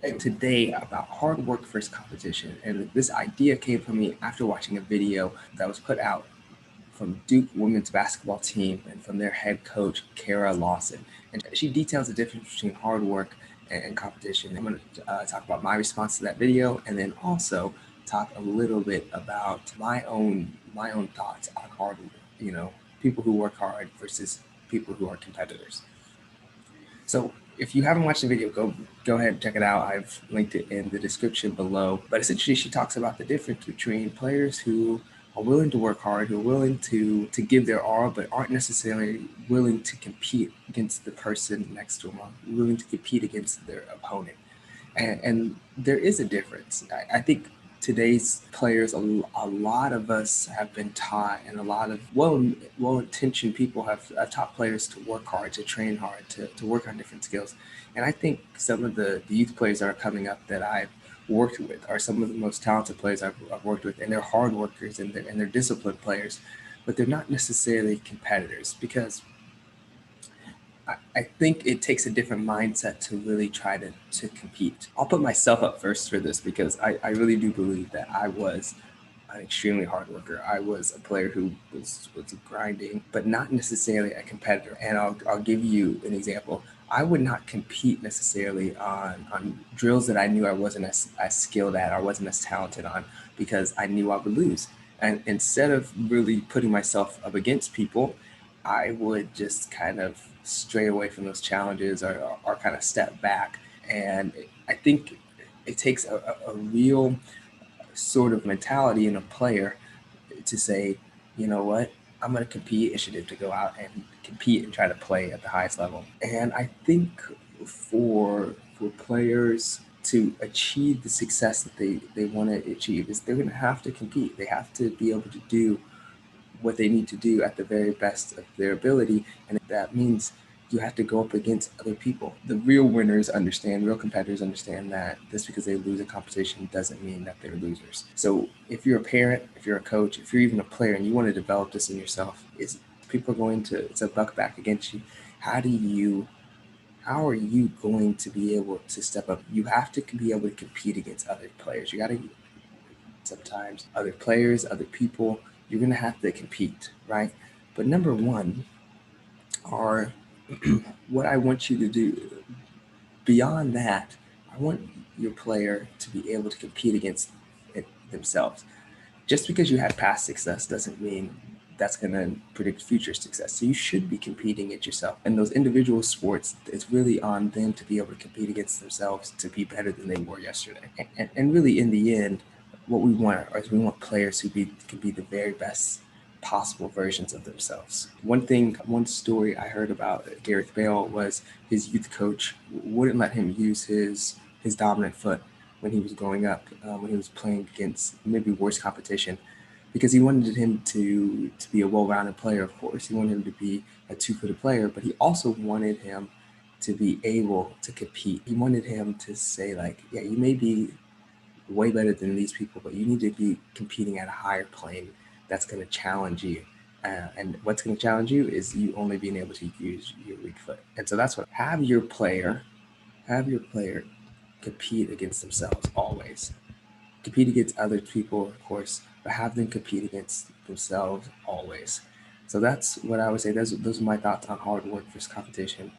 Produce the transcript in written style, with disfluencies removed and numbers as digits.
Today about hard work versus competition. And this idea came from me after watching a video that was put out from Duke women's basketball team and from their head coach, Kara Lawson. And she details the difference between hard work and competition. I'm going to talk about my response to that video, and then also talk a little bit about my own thoughts on hard work. People who work hard versus people who are competitors. So if you haven't watched the video, go ahead and check it out. I've linked it in the description below. But essentially, she talks about the difference between players who are willing to work hard, who are willing to give their all, but aren't necessarily willing to compete against the person next to them, or willing to compete against their opponent. And there is a difference. I think today's players, a lot of us have been taught, and a lot of well-intentioned people have taught players to work hard, to train hard, to work on different skills. And I think some of the youth players that are coming up that I've worked with are some of the most talented players I've worked with, and they're hard workers, and they're disciplined players, but they're not necessarily competitors, because I think it takes a different mindset to really try to compete. I'll put myself up first for this, because I really do believe that I was an extremely hard worker. I was a player who was grinding, but not necessarily a competitor. And I'll give you an example. I would not compete necessarily on drills that I knew I wasn't as skilled at, or wasn't as talented on, because I knew I would lose. And instead of really putting myself up against people, I would just kind of stray away from those challenges, or kind of step back. And I think it takes a real sort of mentality in a player to say, you know what, I'm going to compete, initiative to go out and compete and try to play at the highest level. And I think for players to achieve the success that they want to achieve, is they're going to have to compete. They have to be able to do what they need to do at the very best of their ability. And that means you have to go up against other people. The real winners understand, real competitors understand that just because they lose a competition doesn't mean that they're losers. So if you're a parent, if you're a coach, if you're even a player and you want to develop this in yourself, is people are going to buck back against you. How are you going to be able to step up? You have to be able to compete against other players. You got to sometimes other players, other people, you're going to have to compete, right? But number one are what I want you to do. Beyond that, I want your player to be able to compete against themselves. Just because you had past success doesn't mean that's going to predict future success. So you should be competing against yourself. And those individual sports, it's really on them to be able to compete against themselves to be better than they were yesterday. And really, in the end, what we want is we want players who can be the very best possible versions of themselves. One story I heard about Gareth Bale was his youth coach wouldn't let him use his dominant foot when he was growing up, when he was playing against maybe worse competition, because he wanted him to be a well-rounded player. Of course, he wanted him to be a two-footed player, but he also wanted him to be able to compete. He wanted him to say, like, yeah, you may be way better than these people, but you need to be competing at a higher plane that's going to challenge you. And what's going to challenge you is you only being able to use your weak foot. And so that's what have your player compete against themselves always. Compete against other people, of course, but have them compete against themselves always. So that's what I would say. Those are my thoughts on hard work versus competition.